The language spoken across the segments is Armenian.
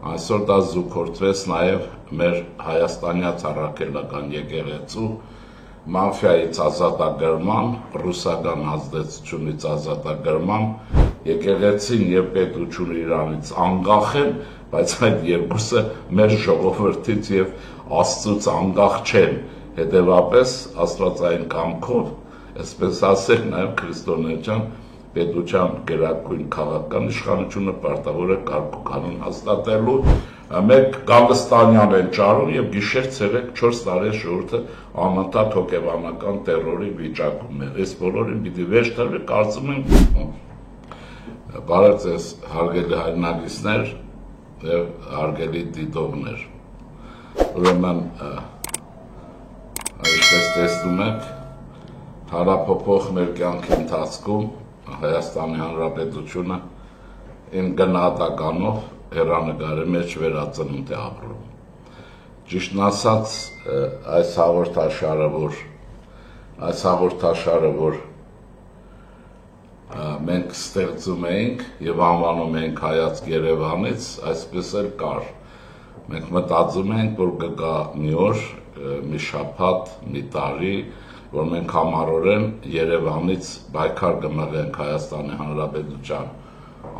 Այսօր դա զուգորդվեց նաև մեր հայաստանյաց առաքելական եկեղեցու մաֆիայից ազատագրման, ռուսական ազդեցությունից ազատագրման, եկեղեցին եւ պետությունը իրանից անկախ են, բայց այդ երկուսը մեր ժողովրդից եւ Աստծուց անկախ չեն, հետևապես աստվածային կամքով, այսպես ասել, նաև քրիստոնեական պետության գերագույն քաղաքական իշխանությունը պարտավոր է կարգ ու կանոն հաստատելու, մեկ Գալստանյան են ճարում եւ գիշեր ցերեկ 4 տարի ժողովուրդը անընդհատ հոգեբանական տերորի վիճակում է։ Այս բոլորին պիտի վերջ տրվի, կարծում եմ, բարև ձեզ հարգելի հայրենակիցներ եւ հարգելի դիտողներ։ Ուրեմն, ինչպես տեսնում եք, հարաբերող մեր կյանքի ընթացքում Հայաստանի Հանրապետությունը իմ գնահատականով հեռանկարի մեջ վերածնունդ է ապրում։ Ճիշտն ասած, այս հաղորդաշարը, որ մենք ստեղծում էինք եւ անվանում էինք Հայացք Երևանից, այսպես էլ կար։ Մենք մտածում ենք, որ կգա մի օր, մի շաբաթ, մի տարի, որ մենք համառորեն Երևանից բայկար կմղենք Հայաստանի Հանրապետության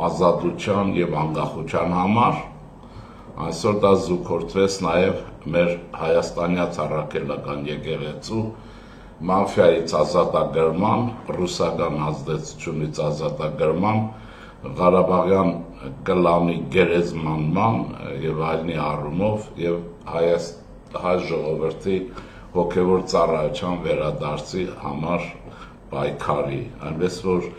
ազատության եւ անկախության համար, այսօր դա զուգորդվեց նաև մեր հայաստանյաց առաքելական եկեղեցու մաֆիայից ազատագրման, ռուսական ազդեցությունից ազատագրման, Ղարաբաղյան կլանի գերեզմանման եւ այլնի առումով եւ հայ ժողովրդի հոգևոր ծառայության վերադարձի համար պայքարի, այնպես որ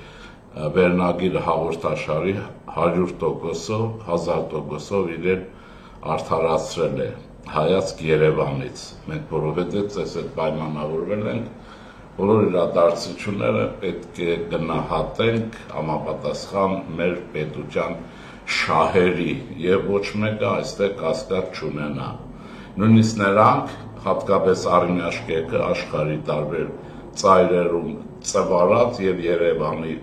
վերնագիր հաղորդաշարի 100%-ով, 1000%-ով իրեն արդարացրել է Հայացք Երևանից։ Մենք որովհետեւ այս այդ պայմանավորվել ենք, բոլոր իրադարձությունները պետք է գնահատենք համապատասխան մեր պետության շահերի եւ ոչ մեկը այստեղ կասկած չունենա։ Նույնիսկ նրանք, հատկապես արմյաշկեկը աշխարհի տարբեր ծայրերում ծվարած եւ Երևանի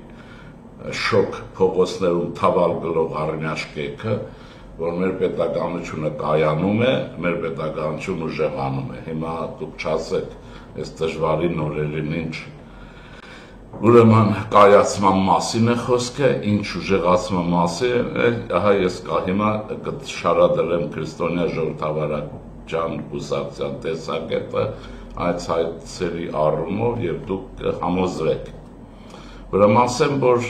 շոկ փողոցներում թավալգլող արմյաշկեկը, որ մեր պետականությունը կայանում է, մեր պետականությունը ուժեղանում է։ Հիմա դուք չասեք, այս դժվարին օրերին ինչ ուրեմն կայացման մասին է խոսքը, ինչ ուժեղացման մասին է, ահա ես հիմա կշարադրեմ քրիստոնյա ժողովրդավարական կուսակցության տեսակետը այս հայցերի առումով եւ դուք կհամոզվեք։ Ուրեմն ասեմ, որ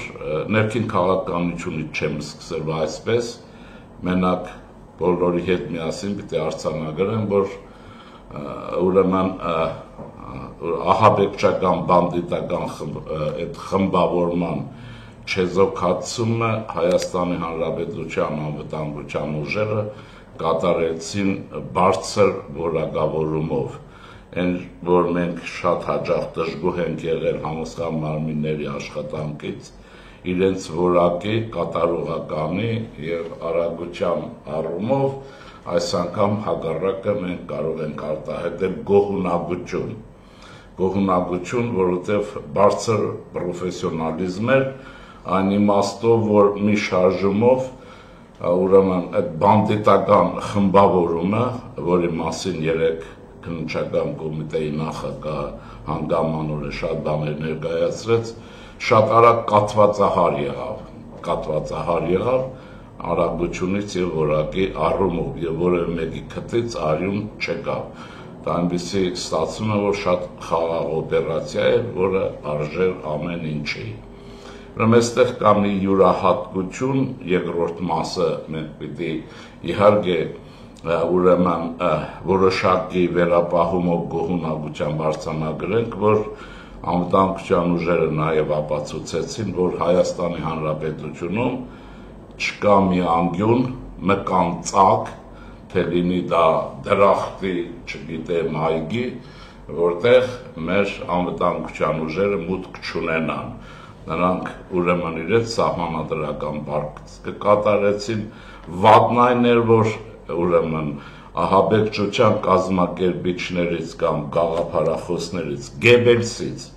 ներքին քաղաքականությունից չեմ սկսել այսպես, մենակ բոլորի հետ միասին պիտի արձանագրեմ, որ ուրեմն ահաբեկչական բանդիտական այդ խմբավորման չեզոքացումը Հայաստանի Հանրապետության անվտանգության ուժերը կատարեցին բարձր որակավորումով, այն որ մենք շատ հաճախ դժգոհ ենք եղել համոզական մարմինների աշխատանքից, իրենց որակի, կատարողականի եւ արագության առումով այս անգամ հակառակը մենք կարող ենք արտահայտել գոհունակություն, որովհետև բարձր պրոֆեսիոնալիզմ էր, այն իմաստով, որ մի շարժումով, ուրեմն այդ բանդիտական խմբավորումը, որի մասին երեք քննչական կոմիտեի նախագահ հանգամանորեն շատ բաներ ներկայացրեց, շատ արագ կատվածահար եղավ արագությունից եւ որակի առումով եւ որևէ մեկի քթից արյուն չեկավ։ Դա այնպեսի ստացվում է, որ շատ խաղաղ օպերացիա է, որը արժեր ամեն ինչի։ Ուրեմն այստեղ կա մի յուրահատկություն, երկրորդ մասը մենք պիտի իհարկե ուրեմն որոշակի վերապահումով գոհունակության բարձրանագրենք, որ անվտանգության ուժերը նաև ապացուցեցին, որ Հայաստանի Հանրապետությունում չկա մի անկյուն, մկան ծակ, թե լինի դա դրախտի, չգիտեմ, այգի, որտեղ մեր անվտանգության ուժերը մուտք չունենան։ Նրանք ուրեմն իրենց սահմանադրական պարտքը կատարեցին, վատն այն էր, որ ուրեմն ահաբեկչության կազմակերպիչներից կամ գաղափարախոսներից, Գեբելսից,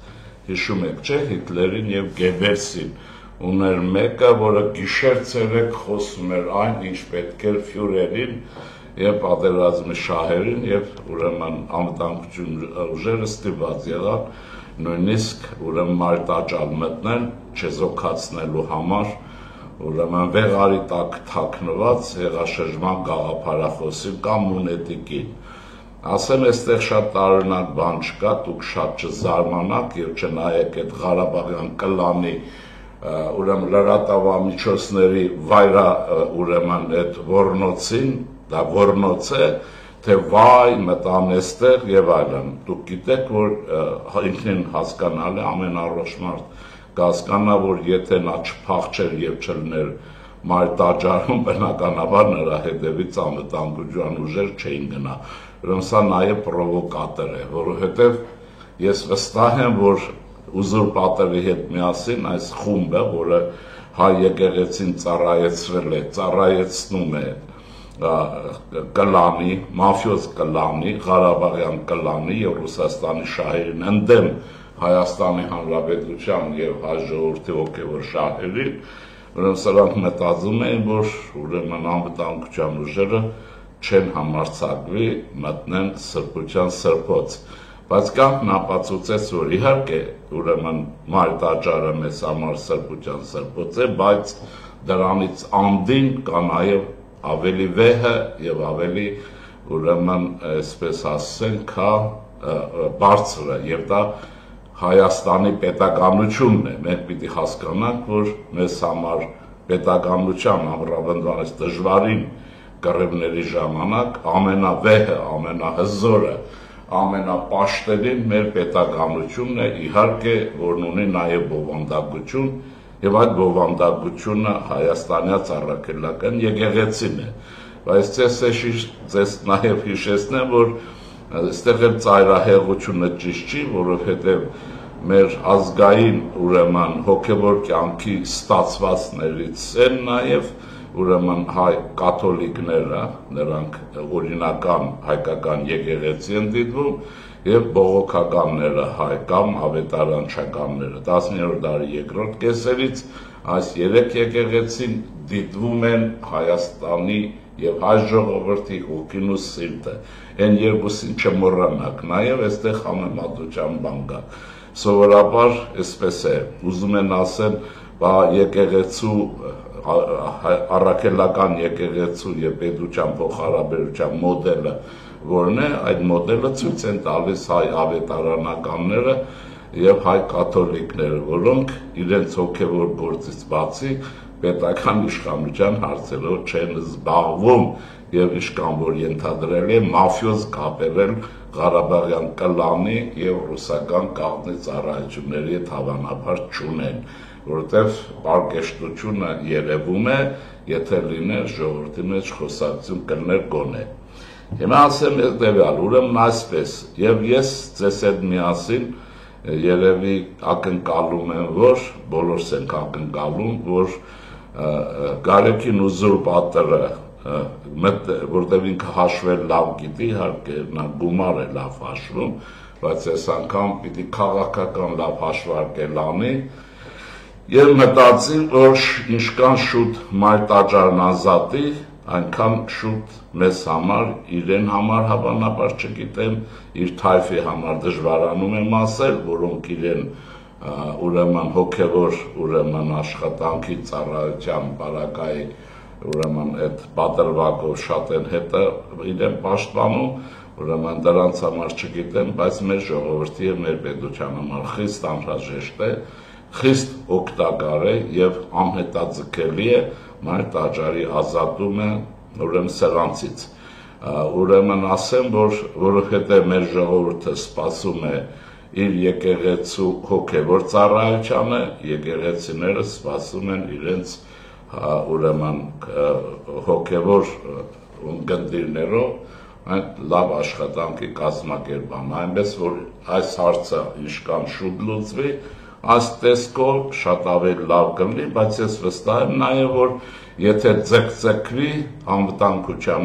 հիշում եք, չէ, Հիտլերին եւ Գեբելսին, ուներ մեկը, որը գիշեր-ցերեկ խոսում էր այն, ինչ պետք էր ֆյուրերին եւ պատերազմի շահերին եւ ուրեմն անվտանգություն ուժերը ստիպված եղան նույնիսկ ուրեմն մարտաճար մտնել չեզոքացնելու համար ուրեմն վեղարի տակ թաքնված հեղաշրջման գաղափարախոսին կամ մունետիկին ասեմ այստեղ շատ տարօրինակ բան չկա դուք շատ չզարմանաք եւ չնայեք այդ Ղարաբաղյան կլանի ուրեմն լրատվամիջոցների վայրա ուրեմն այդ ոռնոցին դա ոռնոց է թե վայ մտան այստեղ եւ այլն դուք գիտեք որ ինքնին հասկանալ է ամեն առողջ մարդ կհասկանա որ եթե նա չփախչեր եւ չլներ մարտաճարում բնականաբար նրա հետևից անվտանգության ուժեր չէին գնա ուրեմն սա նաեւ պրովոկատոր է որովհետեւ ես վստահ եմ որ ուզուրպատորի հետ միասին այս խումբը որը հայ եկեղեցին ծառայեցնում է կլանի, մաֆիոզ կլանի, Ղարաբաղյան կլանի եւ Ռուսաստանի շահերին ընդդեմ Հայաստանի Հանրապետության եւ հայ ժողովրդի ոգեվոր շահերին, ուրեմն սրանք մտածում էին, որ ուրեմն անվտանգության ուժերը չեն համարձակվի մտնեն սրբության սրբոց։ Բայց կյանքն ապացուցեց, որ իհարկե ուրեմն մարտաճարը մեզ համար սրբության սրբոց է, բայց դրանից անդին կա նաեւ ավելի վեհը եւ ավելի ուրեմն այսպես ասենք բարձրը եւ դա Հայաստանի պետականությունն է մենք պիտի հասկանանք որ մեզ համար պետականության ամրապնդված դժվարին կռիվների ժամանակ ամենավեհը ամենահզորը ամենապաշտելին մեր պետականությունն է իհարկե որն ունի նաեւ բովանդակություն եւ այդ բովանդակությունը Հայաստանյաց առաքելական եկեղեցին է բայց ես նաեւ հիշեցնեմ որ այստեղ էլ ծայրահեղությունը ճիշտ չի որովհետեւ մեր ազգային ուրեմն հոգեվոր կյանքի ստացվածներից են նաեւ ուրեմն հայ կաթոլիկները նրանք օրինական հայկական եկեղեցի են դիտվում եւ բողոքականները հայ կամ ավետարանչականները 10-րդ դարի երկրորդ կեսերից այս երեք եկեղեցին դիտվում են Հայաստանի եւ հայ ժողովրդի հոգին ու սիրտը այն երկուսին չմոռանաք նաեւ այստեղ համեմատության բան կա սովորաբար այսպես է ուզում են ասել բա եկեղեցու առաքելական եկեղեցու եւ պետության փոխհարաբերության մոդելը որն է այդ մոդելը ցույց են տալիս հայ ավետարանականները եւ հայ կաթոլիկները որոնք իրենց հոգեվոր գործից բացի պետական իշխանության հարցերով չեն զբաղվում եւ իշքան որ ենթադրել է մաֆիոզ կապերել Ղարաբաղյան կլանի եւ ռուսական կաղնի ծառայությունների հետ հավանաբար չունեն որովհետեւ պարկեշտությունը երևում է եթե լիներ ժողովրդի մեջ խոսակցություն կլներ գոնե Հիմա ասեմ հետևյալ, ուրեմն այսպես, եւ ես ձեզ հետ միասին երևի ակնկալում եմ, որ բոլորս ենք ակնկալում, որ Գարեգին ուզուրպատորը, որտեղ ինքը հաշվել լավ գիտի, իհարկե նա գումար է լավ հաշվում, բայց այս անգամ պիտի քաղաքական լավ հաշվարկել անի, եւ մտածի, որ ինչքան շուտ մարտաճարն ազատի, այնքան շուտ մեզ համար, իրեն համար հավանաբար չգիտեմ, իր թայֆի համար դժվարանում եմ ասել, որոնք իրեն ուրեմն հոգևոր ուրեմն աշխատանքի ծառայության բարակայի ուրեմն այդ պատրվակով շատ են հետը իրեն պաշտպանում, ուրեմն դրանց համար չգիտեմ, բայց մեր ժողովրդի եւ մեր պետության համար խիստ անհրաժեշտ է, խիստ օգտակար է եւ անհետաձգելի է մարտաճարի ազատումը ուրեմն սրանցից ուրեմն ասեմ որ որովհետեւ մեր ժողովուրդը սպասում է իր եկեղեցու հոգևոր ծառայությանը եկեղեցիները սպասում են իրենց ուրեմն հոգևոր ունկնդիրներով այդ լավ աշխատանքի կազմակերպան այնպես որ այս հարցը ինչքան շուտ լուծվի այս տեսքով շատ ավելի լավ կլինի, բայց ես վստահ եմ նաև որ եթե ձգձգվի անվտանգության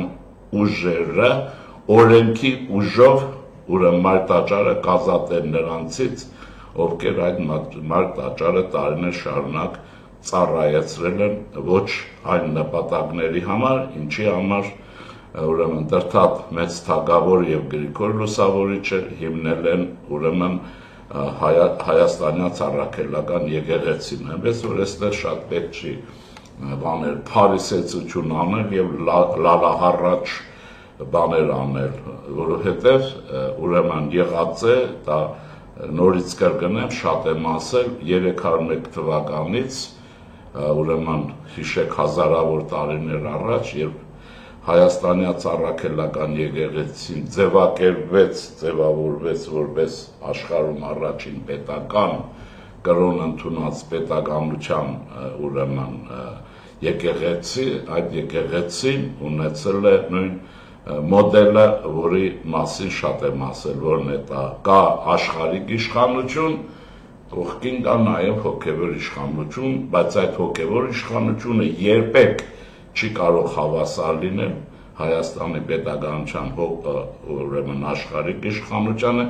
ուժերը օրենքի ուժով ուրեմն մարտաճարը կազատեն նրանցից, ովքեր այդ մարտաճարը տարիներ շարունակ ծառայեցրել են ոչ այն նպատակների համար, ինչի համար ուրեմն դրթապ մեծ թագավոր եւ Գրիգոր Լուսավորիչը հիմնել են ուրեմն Հայաստանյան Ծառաքելական եկեղեցին, այնպես որ այստեղ շատ պետք չի բաներ փարիսեցություն անել եւ լալահառաչ բաներ անել, որովհետեւ ուրեմն եղած է դա նորից կրկնեմ, շատ եմ ասել 301 թվականից ուրեմն հիշեք հազարավոր տարիներ առաջ, երբ Հայաստանյան Ծառաքելական եկեղեցին ձևավորվեց որպես աշխարհում առաջին պետական կրոն ընդունած պետականության ուրեմն եկեղեցի, այդ եկեղեցին ունեցել է նույն մոդելը, որի մասին շատ եմ ասել, որն է դա կա աշխարհիկ իշխանություն, կողքին կա նաև հոգևոր իշխանություն, բայց այդ հոգևոր իշխանությունը երբեք չի կարող հավասար լինել Հայաստանի պետականության ուրեմն աշխարհիկ իշխանությանը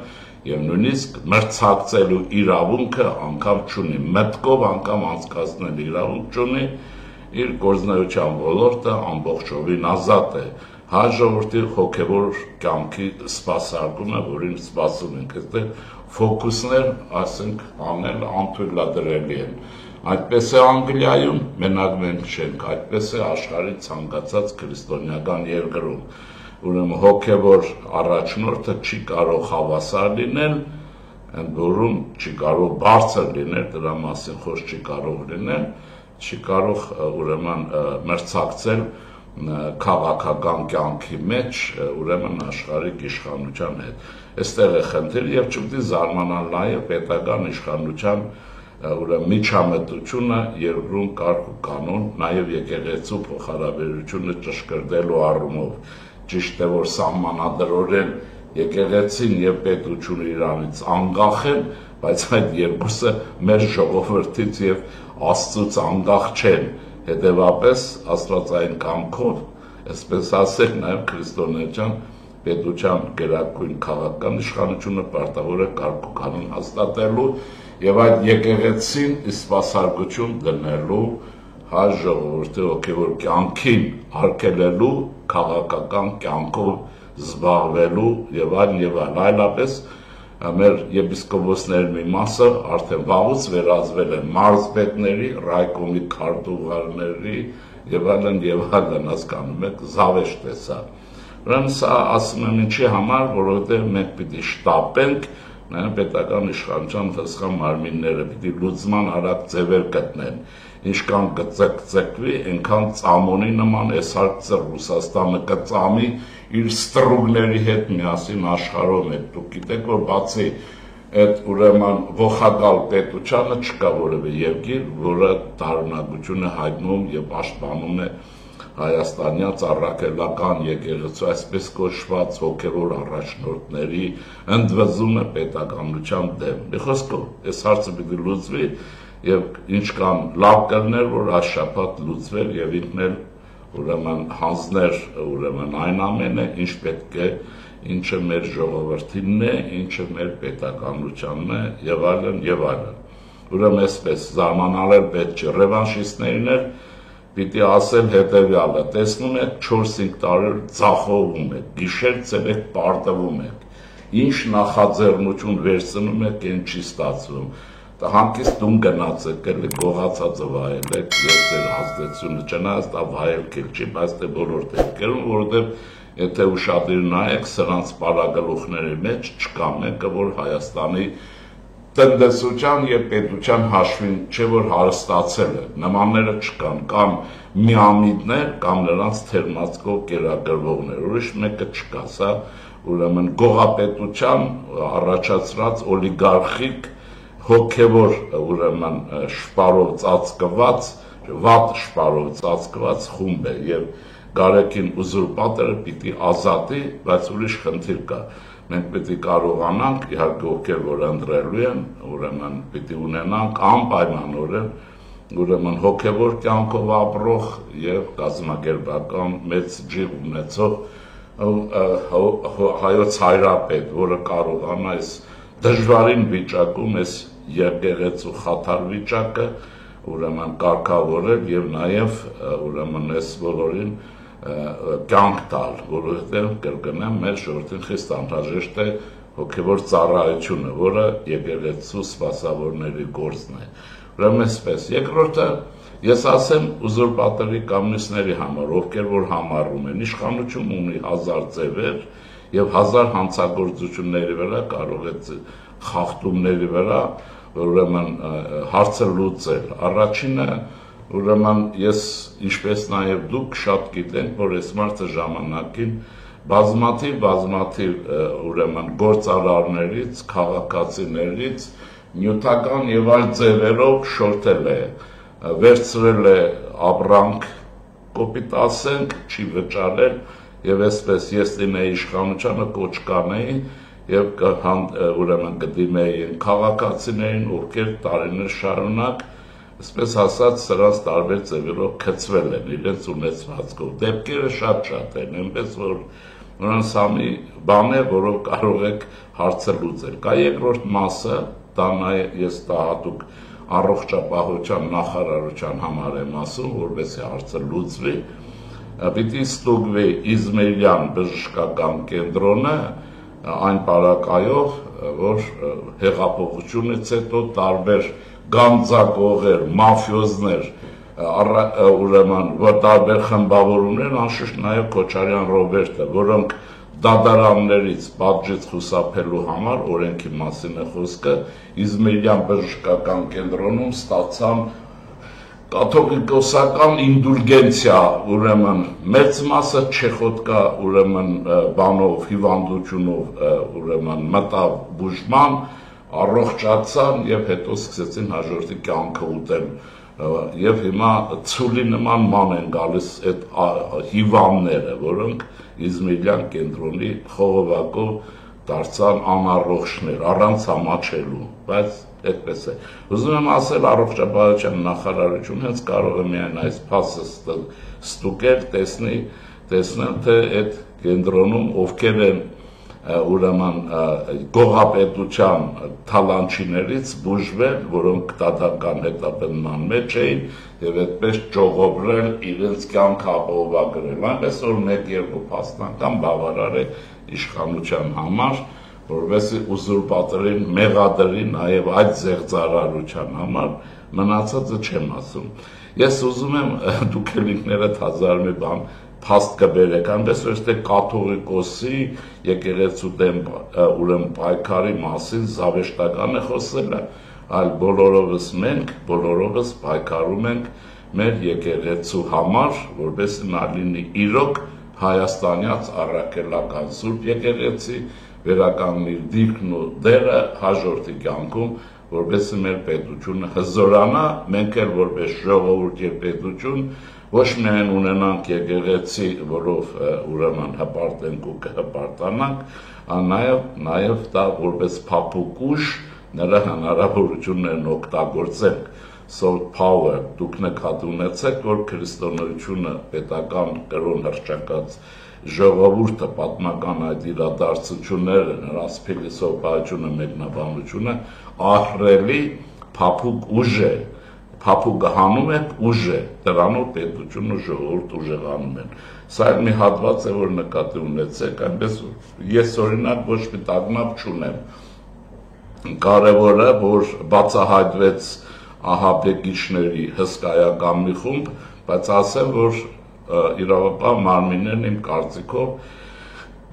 եւ նույնիսկ մրցակցելու իրավունքը անգամ չունի, մտքով անգամ անցկացնել իրավունք չունի, իր գործնեության ոլորտը ամբողջովին ազատ է։ Հայ ժողովրդի հոգևոր կյանքի սպասարկումը, որին սպասում ենք, այստեղ ֆոկուսներ, ասենք, անել անթույլատրելի են։ Այդպես է Անգլիայում, մենակ մենք չենք, այդպես է աշխարհի ցանկացած քրիստոնեական երկրում։ Ուրեմն հոգևոր առաջնորդը չի կարող հավասար լինել, ընդ որում չի կարող բարձր լինել, դրա մասին խոսք չի կարող լինել, չի կարող ուրեմն մրցակցել քաղաքական կյանքի մեջ ուրեմն աշխարհիկ իշխանության հետ։ Այստեղ է խնդիր եւ չպետք է զարմանալ նաեւ պետական իշխանության ուրեմն միջամտությունը երկրում կարգ ու կանոն, նաեւ եկեղեցու փոխհարաբերությունը ճշգրտելու առումով։ Ճիշտ է, որ սահմանադրորեն եկեղեցին եւ պետությունը իրանից անկախ են, բայց այդ երկուսը մեր ժողովրդից եւ Աստծուց անկախ չեն։ Հետևաբար աստվածային կամքով, այսպես ասել, նաև քրիստոնեական պետության գերագույն քաղաքական իշխանությունը պարտավոր է կարգ ու կանոն հաստատելու եւ այդ եկեղեցին սպասարկություն դնելու հայ ժողովրդի հոգևոր կյանքին արգելելու, քաղաքական կյանքով զբաղվելու եւ այլապես մեր եպիսկոպոսների մի մասը արդեն վաղուց վերածվել են մարզպետների, ռայկոմի քարտուղարների եւ այլն, հասկանում եք, զավեշտ է սա։ Ուրեմն սա ասում եմ ինչի համար, որովհետեւ մենք պիտի շտապենք, պետական իշխանության հսկա մարմինները պիտի լուծման արագ ձևեր գտնեն։ Ինչքան կծկվի, այնքան ծամոնի նման էսարքծը Ռուսաստանը կծամի իր ստրուգների հետ միասին աշխարհում է։ Դուք գիտեք, որ բացի այդ ուրեմն ողագալ պետությանը չկա որևէ երկիր, որը տարօրինակություն է հայտնում եւ պաշտպանում է Հայաստանյան Ծառաքելական եկեղեցու այսպես կոչված հոգևոր առաջնորդների ընդվզումը պետականության դեմ։ Մի խոսքով, այս հարցը պիտի լուծվի եւ ինչքան լավ կլներ, որ այս շաբաթ լուծվեր եւ ինքն էլ ուրեմն հանձներ ուրեմն այն ամենը, ինչ պետք է, ինչը մեր ժողովրդինն է, ինչը մեր պետականությանն է եւ այլն եւ այլն։ Ուրեմն այսպես զարմանալ պետք չէ ռևանշիստներին էլ պիտի ասել հետևյալը, տեսնում եք 4-5 տարի ձախողում եք, գիշեր ցերեկ պարտվում եք, ինչ նախաձեռնություն վերցնում եք, այն չի ստացվում։ Դա հանկիստ տուն գնաց եք, էլի գողացածը վայել եք, եւ ձեր ազդեցությունը չնայած դա վայելք էլ չի, բայց դե բոլոր դեպքերում, որովհետեւ եթե ուշադիր նայեք, սրանց պարագլուխների մեջ չկա մեկը, որ Հայաստանի տնտեսության եւ պետության հաշվին չէ որ հարստացել է, նմանները չկան, կամ միամիտներ, կամ նրանց թերմացկով կերակրվողներ, ուրիշ մեկը չկա, սա ուրեմն գողապետության առաջացրած օլիգարխիկ հոգևոր ուրեմն շպարով ծածկված, վատ շպարով ծածկված խումբ է եւ Գարեգին ուզուրպատորը պիտի ազատի, բայց ուրիշ խնդիր կա։ Մենք պիտի կարողանանք, իհարկե ովքեր որ ընտրելու են, ուրեմն պիտի ունենանք անպայմանորեն ուրեմն հոգևոր կյանքով ապրող եւ կազմակերպական մեծ ջիղ ունեցող հայոց հայրապետ, որը կարողանա այս դժվարին վիճակում, այս եկեղեցու խաթար վիճակը ուրեմն կարգավորել եւ նաեւ ուրեմն այս բոլորին կյանք տալ, որովհետեւ կրկնեմ մեր ժողովրդին խիստ անհրաժեշտ է հոգեվոր ծառայությունը, որը եկեղեցու սպասավորների գործն է։ Ուրեմն այսպես, երկրորդը ես ասեմ ուզուրպատորի կամ մյուսների համար, ովքեր որ համարում են, իշխանություն ունի 1000 ձևեր եւ 1000 հանցագործությունների վրա կարող է խախտումների վրա ուրեմն հարցը լուծել։ Առաջինը ուրեմն ես ինչպես նաև դուք շատ գիտենք, որ այս մարդը ժամանակին բազմաթիվ ուրեմն գործարարներից, քաղաքացիներից նյութական եւ այլ ձևերով շորթել է, վերցրել է ապրանք, կոպիտ ասենք, չի վճարել եւ այսպես ես լինեի իշխանությանը կոչ կանեի եւ ուրեմն կդիմեի քաղաքացիներին, ովքեր տարիներ շարունակ, այսպես ասած, սրանց տարբեր ձևերով գծվել են իրենց ունեցվածքով։ Դեպքերը շատ են, այնպես որ նրանց համի բան է, որով կարող եք հարցը լուծել։ Կա երկրորդ մասը, դա ես հատուկ առողջապահության նախարարության համար եմ ասում, որովհետեւ հարցը լուծվի, պիտի ստուգվի Իզմիրյան բժշկական կենտրոնը այն պարակայով, որ հեղափոխությունից հետո տարբեր գանձակողեր, մաֆիոզներ, ուրեմն տարբեր խմբավորումներ, անշուշտ նաև Քոչարյան Ռոբերտը, որոնք դատարաններից պատժից խուսափելու համար, օրենքի մասին է խոսքը, Իզմիրյան բժշկական կենտրոնում ստացան կաթողիկոսական ինդուլգենցիա, ուրեմն մեծ մասը չեխոտկա ուրեմն բանով, հիվանդությունով ուրեմն մտավ բուժման, առողջացան եւ հետո սկսեցին հաջորդի կյանքը ուտել եւ հիմա ցուլի նման ման են գալիս այդ հիվանդները, որոնք Իզմիրյան կենտրոնի խողովակով դարձան անառողջներ, առանց համաչելու, բայց այդպես է։ Ուզում եմ ասել առողջապահության նախարարությունը հենց կարող է միայն այս փաստը ստուգել, տեսնել թե այդ կենտրոնում ովքեր են ուրեմն գողապետության թալանչիներից բուժվել, որոնք դատական հետապնդման մեջ էին եւ այդպես ճողոբրել իրենց կյանքը ապահովագրել։ Այնպես որ 1-2 փաստանքան բավարար է իշխանության համար, որովհետեւ ուզուրպատորին մեղադրի նաև այդ զեղծարարության համար, մնացածը չեմ ասում։ Ես ուզում եմ դուք ինքներդ հազար մի բան փաստ կբերեք, այնպես որ այստեղ կաթողիկոսի եկեղեցու դեմ ուրեմն պայքարի մասին զավեշտական է խոսելը, այլ բոլորովս մենք, բոլորովս պայքարում ենք մեր եկեղեցու համար, որովհետեւ նա լինի իրոք հայաստանյաց առաքելական սուրբ եկեղեցի, վերականգնի դիրքն ու դերը հաջորդի կյանքում, որովհետեւ մեր պետությունը հզորանա, մենք էլ որպես ժողովուրդ եւ պետություն ոչ միայն ունենանք եկեղեցի, որով ուրեմն հպարտենք ու կհպարտանանք, այլ նաեւ դա որպես փափուկ ուժ նրա հնարավորություններն օգտագործենք։ Soft power, դուք նկատի ունեցեք, որ քրիստոնեությունը պետական կրոն հռչակած ժողովուրդը պատմական այդ իրադարձությունները, նրանց փիլիսոփայությունը, մեկնաբանությունը ահռելի փափուկ ուժ է, փափուկը հանում է ուժ է, դրանով պետությունը ժողովուրդ ուժեղանում են։ Սա մի հատված է, որ նկատի ունեցեք, այնպես ես օրինակ ոչ մի տագնապ չունեմ։ Կարևորը, որ բացահայտվեց ահաբեկիչների հսկայական մի խումբ, բայց ասեմ, որ իրավապահ մարմիններն իմ կարծիքով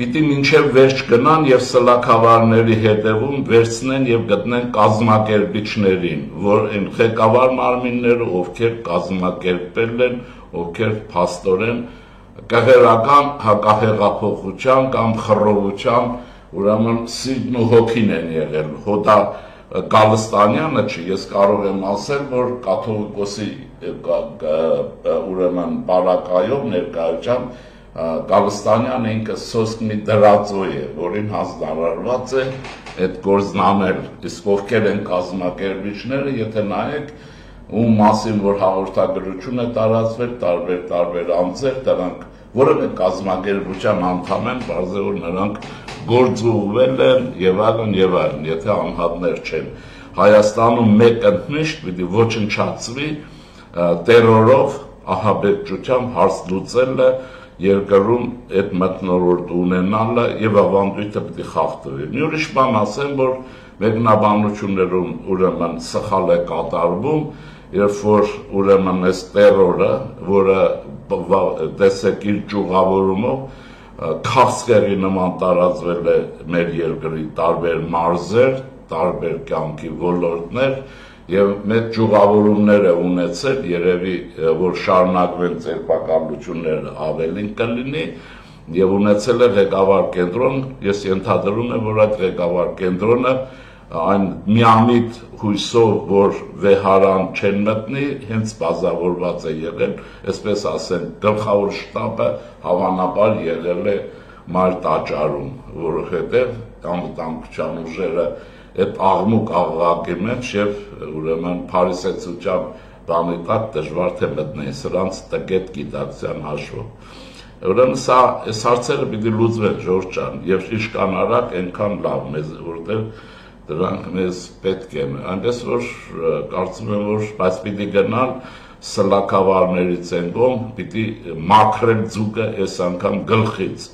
պիտի մինչև վերջ գնան եւ սլաքավարների հետևում վերցնեն եւ գտնեն կազմակերպիչներին, որ այն ղեկավար մարմինները, ովքեր կազմակերպել են, ովքեր փաստորեն կղերական հակահեղափոխության կամ խռովության ուրեմն սիրտն ու հոգին են եղել, հոդա Գալստանյանը չի, ես կարող եմ ասել, որ կաթողիկոսի ուրեմն պարակայով ներկայությամբ Գալստանյանը ինքը սոսկ մի դրածո է, որին հանձնարարված է այդ գործն անել, իսկ ովքեր են կազմակերպիչները, եթե նայեք, ում մասին որ հաղորդագրություն է տարածվել, տարբեր անձեր, դրանք որևէ կազմակերպության անդամ են, բարձր որ նրանք գործուղվել են եւ այլն, եթե անհատներ չեն։ Հայաստանում մեկ ընդմիշտ պիտի ոչնչացվի տերորով ահաբեկչությամբ հարց լուծելը, երկրում այդ մթնոլորտ ունենալը եւ ավանդույթը պիտի խախտվի։ Մի ուրիշ բան ասեմ, որ մեկնաբանություններում ուրեմն սխալ է կատարվում, երբ որ ուրեմն այս տերորը, որը տեսեք իր ճյուղավորումով քաղցկեղի նման տարածվել է մեր երկրի տարբեր մարզեր, տարբեր կյանքի ոլորտներ եւ մեծ ճյուղավորումներ է ունեցել, երևի որ շարունակվեն ձերբակալությունները ավելին կլինի եւ ունեցել է ղեկավար կենտրոն, ես ենթադրում եմ, որ այդ ղեկավար կենտրոնը այն միամիտ հույսով, որ վեհարան չեն մտնի, հենց բազավորված է եղել, այսպես ասեն, գլխավոր շտաբը հավանաբար եղել է մայր տաճարում, որովհետև անվտանգության ուժերը այդ աղմուկ աղաղակի մեջ եւ ուրեմն փարիսեցության բանի տակ դժվար թե մտնեն, սրանց տգետ գիտակցության հաշվով։ Ուրեմն սա այս հարցերը պիտի լուծվեն, Ժորժ ջան, եւ իշքան արագ այնքան լավ մեզ, որտեղ դրանք մեզ պետք են, այնպես որ կարծում եմ, որ բայց պիտի գնալ սլաքավարներից են կողմ, պիտի մաքրել ձուկը այս անգամ գլխից։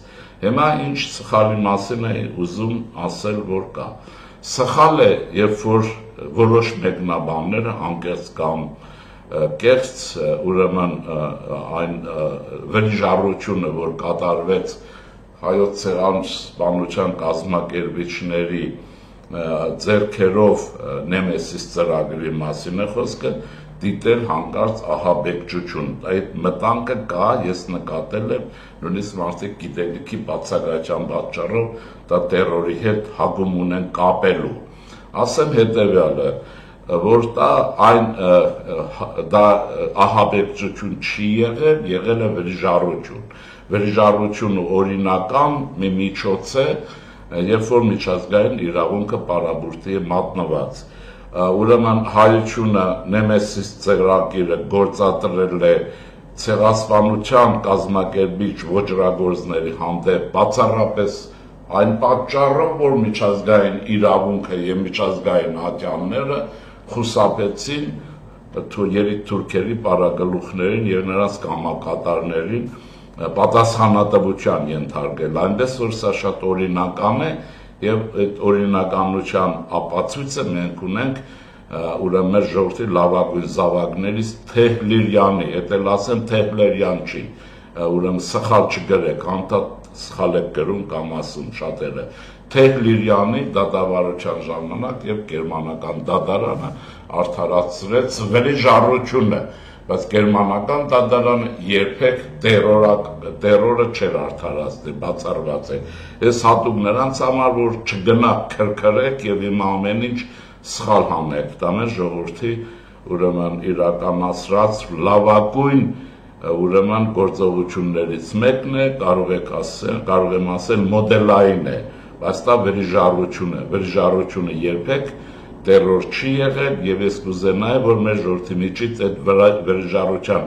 Հիմա ինչ սխալի մասին է ուզում ասել, որ կա։ Սխալ է, երբ որ որոշ մեկնաբանները անկեղծ կամ կեղծ, ուրեմն այն վրիժառությունը, որ կատարվեց հայոց ցեղասպանության կազմակերպիչների ձեռքերով Նեմեսիս ծրագրի մասին է խոսքը, դիտել հանկարծ ահաբեկչություն։ Այդ մտանկը կա, ես նկատել եմ, նույնիսկ մարդիկ գիտելիքի բացակայության պատճառով դա տերորի հետ հակում ունեն կապելու։ Ասեմ հետևյալը, որ դա ահաբեկչություն չի եղել, եղել է վրիժառություն։ Վրիժառությունը օրինական մի միջոց է, երբ որ միջազգային իրավունքը պարաբուրդի է մատնված։ Ուրեմն հայությունը Նեմեսիս ծրագիրը գործադրել է ցեղասպանության կազմակերպիչ ոճրագործների հանդեպ բացառապես այն պատճառով, որ միջազգային իրավունքը եւ միջազգային ատյանները խուսափեցին երիտթուրքերի պարագլուխներին եւ նրանց կամակատարներին պատասխանատվության ենթարկել, այնպես որ սա շատ օրինական է եւ այդ օրինականության ապացույցը մենք ունենք ուրեմն մեր ժողովրդի լավագույն զավակներից Թեհլիրյանի, այդ էլ ասեմ Թեհլերյան չի, ուրեմն սխալ չգրեք, անդադ սխալ եք գրում կամ ասում շատերը, Թեհլիրյանի դատավարության ժամանակ եւ գերմանական դատարանը արդարացրեց վրիժառությունը, բայց գերմանական դատարանը երբեք տերորը չէր արդարացնի, բացառված է։ Ես հատուկ նրանց համար, որ չգնա քրքրեք եւ իմ ամեն ինչ սխալ հանեք, դա մեր ժողովրդի ուրեմն իրականացրած լավագույն ուրեմն գործողություններից մեկն է, կարող եմ ասել մոդելային է, բայց դա վրիժառությունը երբեք տերոր չի եղել եւ ես կուզենայի, որ մեր ժողովրդի միջից այդ վրիժառության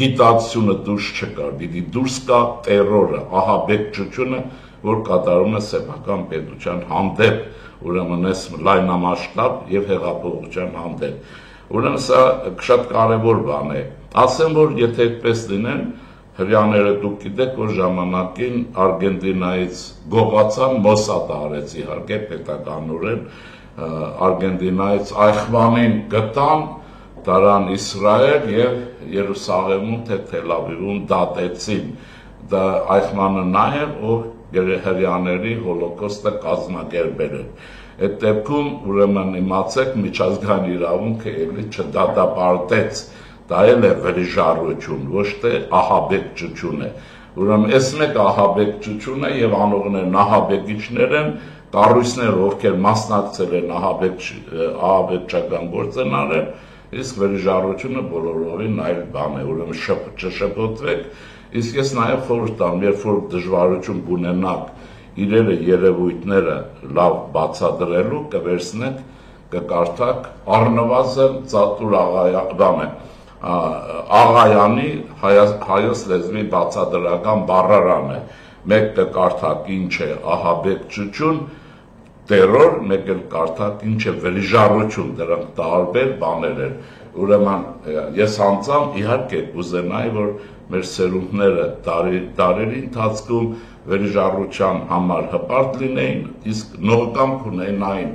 գիտակցությունը դուրս չկար, պիտի դուրս կա տերորը, ահաբեկչությունը, որ կատարում է սեփական պետության հանդեպ, ուրեմն այս լայնամասշտաբ եւ հեղափոխության հանդեպ։ Ուրեմն սա շատ կարեւոր բան է։ Ասեմ, որ եթե այդպես լինեն, հрьяաները դուք գիտեք, որ ժամանակին Արգենտինայից գողացան, Մոսադը արեց իհարկե պետականորեն, Արգենտինայից Այխմանին գտան, տարան Իսրայել եւ Երուսաղեմում թե Թել Ավիվում դատեցին։ Դա Այխմանը նա է, ով հրեաների հոլոկոստը կազմակերպել է։ Այդ դեպքում ուրեմն իմացեք միջազգային իրավունքը էլի չդատապարտեց, դա էլ է վրիժառություն, ոչ թե ահաբեկչություն է։ Ուրեմն այս մեկ ահաբեկչություն է եւ անողներն ահաբեկիչներ են, կառույցներ, ովքեր մասնակցել են ահաբեկչական գործընարել, իսկ վրիժառությունը բոլորովին այլ բան է, ուրեմն չշփոթվեք, իսկ ես նաեւ խորհուրդ տամ, երբ որ դժվարություն կունենաք իրերը երևույթները լավ բացատրելու, կվերցնեք, կկարդաք առնվազն Ծատուր Աղայանի հայոց լեզվի բացատրական բառարանը, մեկ կկարդաք ինչ է ահաբեկչություն, տերոր, մեկ էլ կարդակ ինչ է վերիժառություն, դրանք տարբեր բաներ են։ Ուրեմն ես անձամբ իհարկե կուզենայի, որ մեր սերունդները տարերի ընթացքում վերիժառության համար հպարտ լինեին, իսկ նորկամք ունեին այն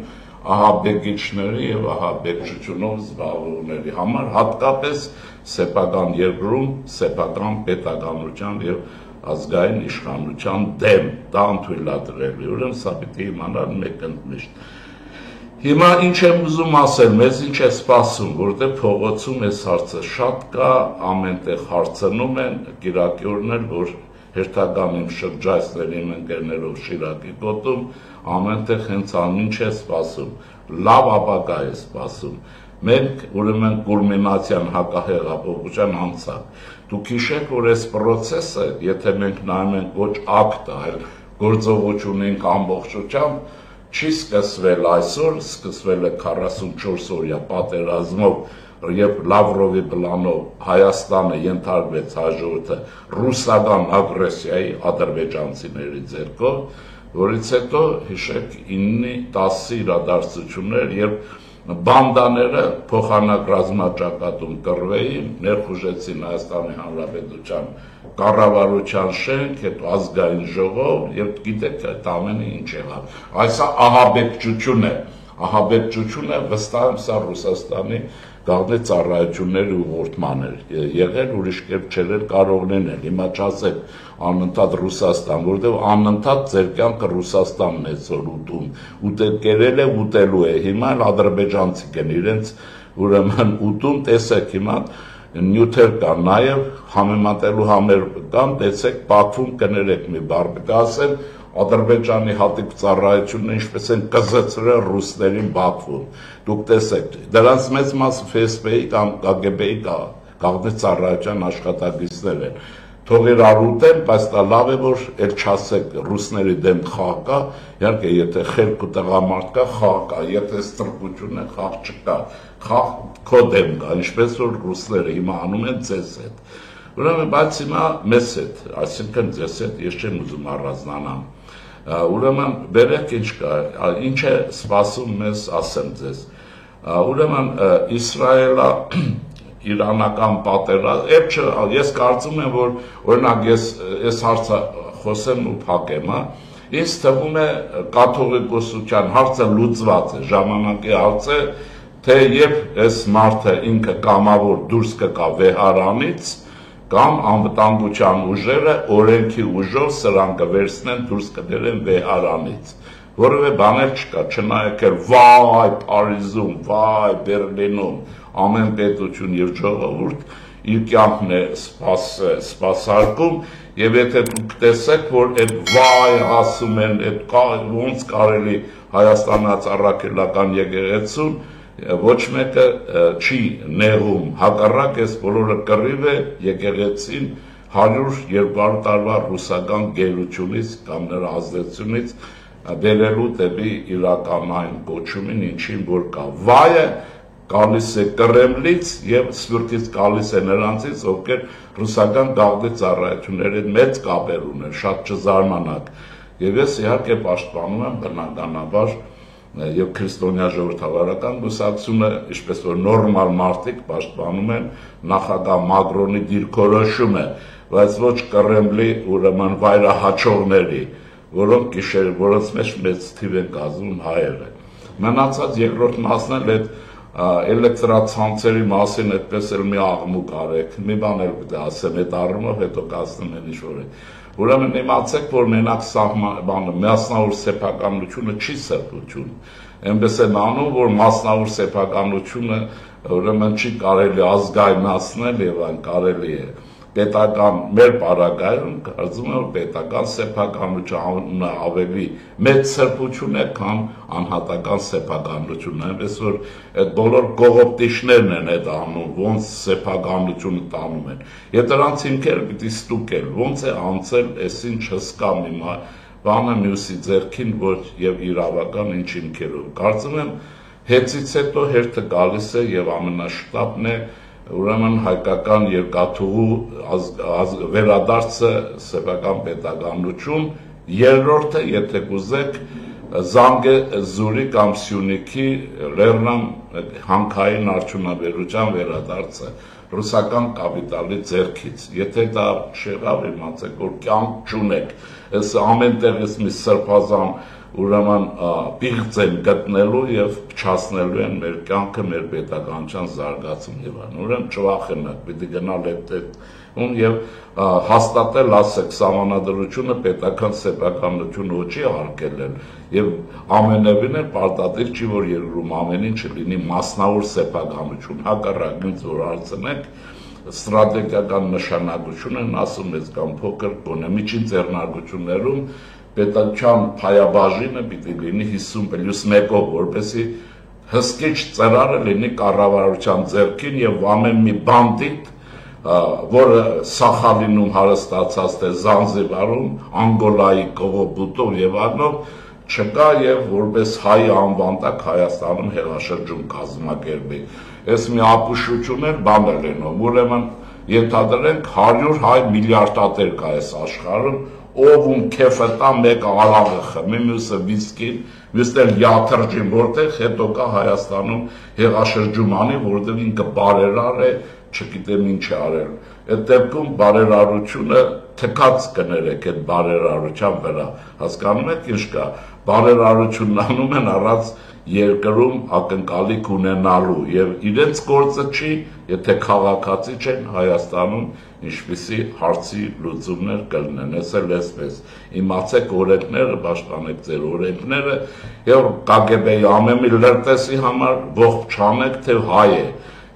ահաբեկիչների եւ ահաբեկչությունով զբաղվողների համար, հատկապես սեփական երկրում, սեփական պետականության եւ ազգային իշխանության դեմ, դա անթույլատրելի, ուրեմն սա պիտի իմանալ մեկ ընդմիշտ։ Հիմա ինչ եմ ուզում ասել, մեզ ինչ է սպասում, որտեղ փողոցում այս հարցը շատ կա, ամենտեղ հարցնում են, կիրակի օրն էլ, որ հերթական իմ շրջայցների իմ ընկերներով Շիրակի գոտում, ամենտեղ հենց ինչ է սպասում, լավ ապագա է սպասում։ Մենք ուրեմն կուլմինացիան հակահեղափոխության անցանք։ Դուք հիշեք, որ այս process-ը, եթե մենք նայում ենք ոչ ակտ, այլ գործողություն ենք ամբողջությամբ, չի սկսվել այսօր, սկսվել է 44 օրյա պատերազմով, երբ Լավրովի պլանով Հայաստանը ենթարկվեց հաջորդը ռուսական ագրեսիայի ադրբեջանցիների ձեռքով, որից հետո հիշեք 9-10 իրադարձություններ, երբ բանդաները փոխանակ ռազմաճակատում կռվեին, ներխուժեցին Հայաստանի Հանրապետության կառավարության շենք, հետո ազգային ժողով, եւ գիտեք այդ ամենը ինչ եղավ։ Այս ահաբեկչություն է, վստահ եմ սա Ռուսաստանի գաղտնի ծառայությունների ուղղորդման էր եղել, ուրիշ կերպ չէր կարող լինել։ Հիմա չասեք անընդհատ Ռուսաստան, որովհետև անընդհատ ձեր կյանքը Ռուսաստանն է զոր ուտում, ուտել է, ուտելու է, հիմա էլ ադրբեջանցիք են իրենց ուրեմն ուտում, տեսեք հիմա նյութեր կան, նաև համեմատելու համեր կան, տեսեք Բաքվում կներեք մի բառ կասեն, Ադրբեջանի հատիկ ծառայությունն ինչպես են կզծրել ռուսներին Բաքվում։ Դուք տեսեք, դրանց մեծ մասը ՖՍԲ-ի կամ ԿԳԲ-ի գաղտնի ծառայության աշխատակիցներ են։ Թող իրար ուտեն, բայց դա լավ է, որ էլ չասեք ռուսների դեմ խաղ կա, իհարկե եթե խելք ու տղամարդ կա, խաղ կա, եթե ստրկություն է, խաղ չկա, խաղ քո դեմ կա, ինչպես որ ռուսները հիմա անում են ձեզ հետ։ Ուրեմն բայց հիմա մեզ հետ, այսինքն ձեզ հետ ես չեմ ուզում առանձնանամ։ Ուրեմն բերեք ինչ կա, ինչ է սպասում մեզ, ասեմ ձեզ։ Ուրեմն Իսրայելը իրանական պատերազմ, ես կարծում եմ, որ օրինակ ես հարցը խոսեմ ու փակեմ, ինձ թվում է կաթողիկոսության հարցը լուծված է, ժամանակի հարց է, թե երբ այս մարդը ինքը կամավոր դուրս կգա վեհարանից, կամ անվտանգության ուժերը օրենքի ուժով սրան կվերցնեն դուրս կբերեն վեհարանից, որովե բաներ չկա, չնայեք էլ վայ Փարիզում, վայ Բերլինում, ամեն պետություն եւ ժողովուրդ իր կյանքն է սպասարկում, եւ եթե դուք տեսեք, որ այդ վայ ասում են, այդ ոնց կարելի Հայաստանից առաքելական եկեղեցուն, ոչ մեկը չի նեղում, հակառակ այս բոլորը կռիվ է եկեղեցին 100-200 տարվա ռուսական գերությունից կամ նրա ազդեցությունից բերելու դեպի իրական այն կոչումին, ինչին որ կա։ Վայը գալիս է Կրեմլից եւ սպյուրքից գալիս է նրանցից, ովքեր ռուսական գաղտնի ծառայությունների հետ մեծ կապեր ունեն, շատ չզարմանաք։ Եվ ես իհարկե պաշտպանում եմ բնականաբար եւ քրիստոնյա ժողովրդավարական կուսակցությունը, ինչպես որ նորմալ մարդիկ պաշտպանում են նախագահ Մակրոնի դիրքորոշումը, բայց ոչ Կրեմլի ուրեմն վայրահաչողների, որոնց մեջ մեծ թիվ են կազմում հայերը։ Մնացած երկրորդ մասն էլ այդ էլեկտրացանցերի մասին այդպես էլ մի աղմուկ արեք, մի բան էլ պետք է ասեմ այդ առումով, հետո կասեմ էլ ինչ-որ է։ Ուրեմն իմացեք, որ մենակ մասնավոր սեփականությունը չի սրբություն։ Այնպես են անում, որ մասնավոր սեփականությունը ուրեմն չի կարելի ազգայնացնել եւ այն կարելի է պետական մեր պարագայում կարծում եմ, որ պետական սեփականությունը ավելի մեծ սրբություն է, քան անհատական սեփականությունը, այնպես որ այդ բոլոր կողոպտիչներն են այդ անում, ոնց սեփականությունը տանում են։ Եվ դրանց հիմքերը պիտի ստուգել, ոնց է անցել այս ինչ հսկա մի բանը մյուսի ձեռքին, որ եւ իրավական ինչ հիմքերով։ Կարծում եմ հետից հետո հերթը գալիս է եւ ամենաշտապն է ուրեմն հայկական երկաթուղու վերադարձը սեփական պետականություն, երրորդը, եթե կուզեք, Զանգեզուրի կամ Սյունիքի Լեռնան հանքային արդյունաբերության վերադարձը ռուսական կապիտալի ձեռքից։ Եթե դա շեղավ, իմացեք, որ կյանք չունեք, այս ամեն տեղից մի սրբազան ուրեմն պիղծ են գտնելու եւ փչացնելու են մեր կյանքը, մեր պետականության զարգացումը եւ այլն։ Ուրեմն չվախենաք, պիտի գնալ այդ եւ հաստատել, ասեք, սահմանադրությունը պետական սեփականությունը չի հարկել եւ ամենևին էլ պարտադիր չի, որ երկրում ամեն ինչ լինի մասնավոր սեփականություն, հակառակ ինձ որ հարցնեք ստրատեգիական նշանակություն են ասում ես կամ փոքր գոնե միջին ձեռնարկություններում պետական փայաբաժինը պիտի լինի 50+1-ով, որպեսզի հսկիչ ծրարը լինի կառավարության ձեռքին եւ ամեն մի բանդիտ, որը Սախալինում հարստացած թե Զանզիբարում, Անգոլայի կողոպուտով եւ այլնով չկա եւ որպես հայ անվանդակ Հայաստանում հեղաշրջում կազմակերպի։ Այս մի ապուշություն էլ բան է լինում, ուրեմն ենթադրենք 100 հայ միլիարդատեր կա այս աշխարհում, ով ում քեֆը տա մեկը արաղը խմի, մյուսը վիսկին, մյուսն էլ յաթրջին, որտեղ հետո կա Հայաստանում հեղաշրջում անի, որտեղ ինքը բարերար է, չգիտեմ ինչ է արել։ Այդ դեպքում բարերարությունը թքած կներեք այդ բարերարության վրա, հասկանում եք ինչ կա, բարերարությունն անում են առանց երկրում ակնկալիք ունենալու եւ իրենց գործը չի, եթե քաղաքացի չեն Հայաստանում ինչպիսի հարցի լուծումներ կլինեն, ես էլ այսպես իմացեք օրենքները, պաշտպանեք ձեր օրենքները եւ ԿԳԲ-ի ամեն մի լրտեսի համար ողջ չանեք, թե հայ է,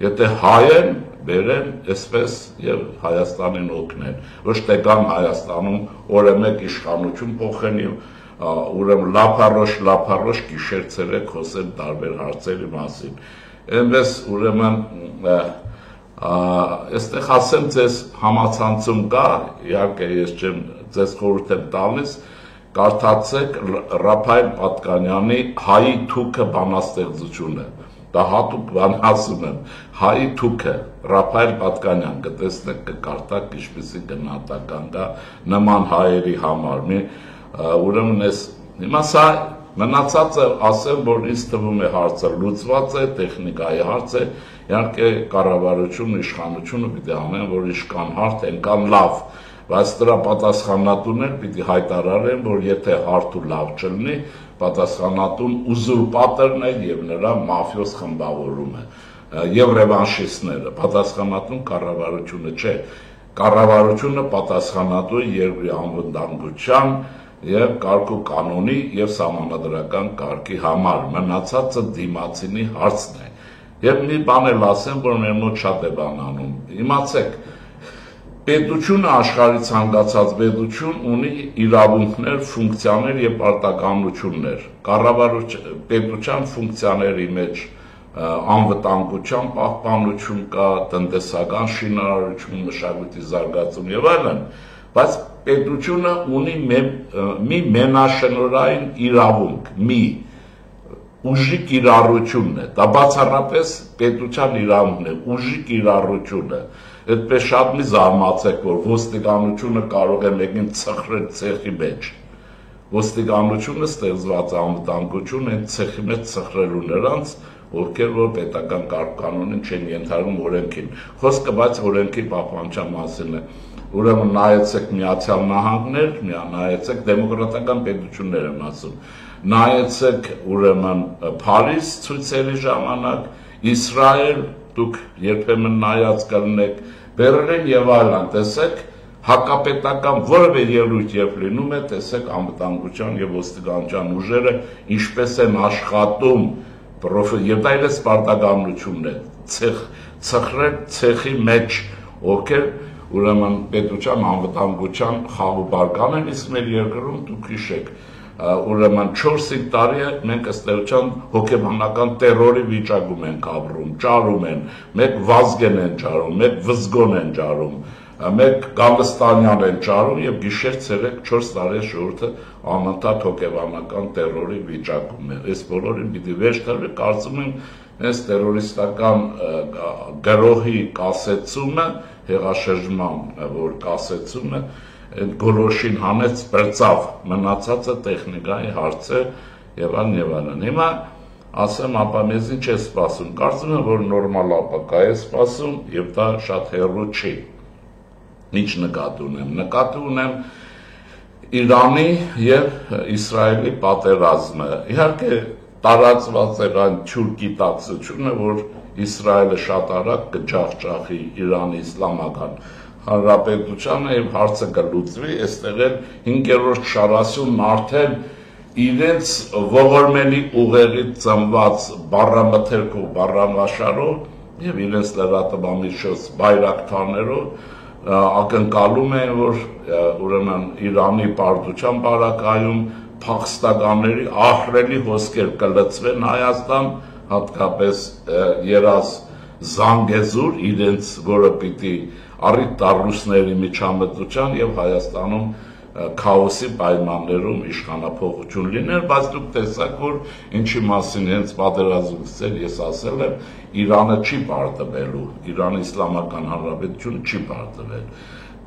եթե հայ են բերեն այսպես եւ Հայաստանին օգնեն, ոչ թե կան Հայաստանում օրեմեկ իշխանություն փոխեն եւ ուրեմն լափարոշ գիշեր ցերեկ խոսել տարբեր հարցերի մասին։ Այնպես ուրեմն այստեղ ասեմ ձեզ համացանցում կա, իհարկե ես չեմ ձեզ խորհուրդ եմ տալիս, կարդացեք Ռափայել Պատկանյանի Հայի թուքը բանաստեղծությունը։ Դա հատուկ բան ասում եմ, Հայի թուքը, Ռափայել Պատկանյան, կտեսնեք կկարդաք ինչպիսի գնահատական կա նման հայերի համար։ Ուրեմն ես հիմա սա մնացածը ասեմ, որ ինձ թվում է հարցը լուծված է, տեխնիկայի հարց է, իհարկե կառավարությունը, իշխանությունը պիտի անեն, որ իշքան հարթ ենքան լավ, բայց դրա պատասխանատուներ պիտի հայտարարեն, որ եթե հարթ ու լավ չլինի, պատասխանատուն ուզուրպատորն է եւ նրա մաֆիոզ խմբավորումը եւ ռևանշիստները, պատասխանատուն կառավարությունը չէ, կառավարությունը պատասխանատու է երկրի անվտանգության եւ կարգ ու կանոնի եւ սահմանադրական կարգի համար, մնացածը դիմացինի հարցն է։ Եվ մի բան էլ ասեմ, որ մեր մոտ շատ է բան անում։ Իմացեք, պետությունը աշխարհի ցանկացած պետություն ունի իրավունքներ, ֆունկցիաներ եւ պարտականություններ։ Պետության ֆունկցիաների մեջ անվտանգության պահպանություն կա, տնտեսական շինարարություն, մշակույթի զարգացում եւ այլն, բայց պետությունը ունի մի մենաշնորհային իրավունք, մի ուժի կիրառությունն է, դա բացառապես պետության իրավունքն է, ուժի կիրառությունը, այդպես շատ մի զարմացեք, որ ոստիկանությունը կարող է մեկին ծխրել ցեխի մեջ, ոստիկանությունը ստեղծված անվտանգություն են ցեխի մեջ ծխրելու նրանց, ովքեր որ պետական կարգ-կանոնին չեն ենթարկում օրենքին, խոսքը բայց օրենքի պահպանության մասին է, ուրեմն նայեցեք Միացյալ Նահանգներ, նայեցեք դեմոկրատական պետություններ եմ ասում, նայեցեք ուրեմն Փարիզ ցույցերի ժամանակ, Իսրայել, դուք երբեմն նայած կլինեք, Բեռլին եւ այլն, տեսեք, հակապետական որևէ ելույթ երբ լինում է, տեսեք անվտանգության եւ ոստիկանության ուժերը ինչպես են աշխատում, եւ դա իրենց պարտականությունն է, ցխրել ցեխի մեջ, ովքեր ուրեմն պետության անվտանգության խաղուբարական են, իսկ մեր երկրում դուք հիշեք, ուրեմն 4-5 տարի է մենք ըստ էության հոգեբանական տերորի վիճակում ենք ապրում, ճարում են, մեկ Վազգեն են ճարում, մեկ Վզգոն են ճարում, մեկ Գալստանյան են ճարում եւ գիշեր ցերեկ 4 տարի շուրթը անընդհատ հոգեբանական տերորի վիճակում է։ Այս բոլորին պիտի վերջ տրվի, կարծում եմ, այս տերորիստական գրոհի կասեցումը, հեղաշրջման, որ կասեցումը այդ գոլոշին հանեց բրծավ, մնացածը տեխնիկայի հարց է եւ այլն։ Հիմա ասեմ, ապա մեզ ինչ է սպասում։ Կարծում եմ, որ նորմալ ապագա է սպասում եւ դա շատ հեռու չի։ Ինչ նկատի ունեմ։ Նկատի ունեմ Իրանի եւ Իսրայելի պատերազմը։ Իհարկե տարածված է այն թյուր գիտակցությունը, որ Իսրայելը շատ արագ կջախջախի Իրանի իսլամական հանրապետությանը եւ հարցը կլուծվի, այստեղ էլ 5-րդ շարասյունն արդեն իրենց ողորմելի ուղեղից ծնված բառամթերքով, բառամաշարով եւ իրենց լրատվամիջոց բայրակթարներով ակնկալում են, որ ուրեմն Իրանի պարտության բարակայում փախստականների ահռելի հոսքեր կլցվեն Հայաստան, հատկապես երազ Զանգեզուր իրենց, որը պիտի առիթ տա ռուսների միջամտության եւ Հայաստանում քաոսի պայմաններում իշխանափոխություն լիներ, բայց դուք տեսաք, որ ինչի մասին հենց պատերազմից ես ասել եմ, Իրանը չի պարտվելու, Իրանի Իսլամական Հանրապետությունը չի պարտվել։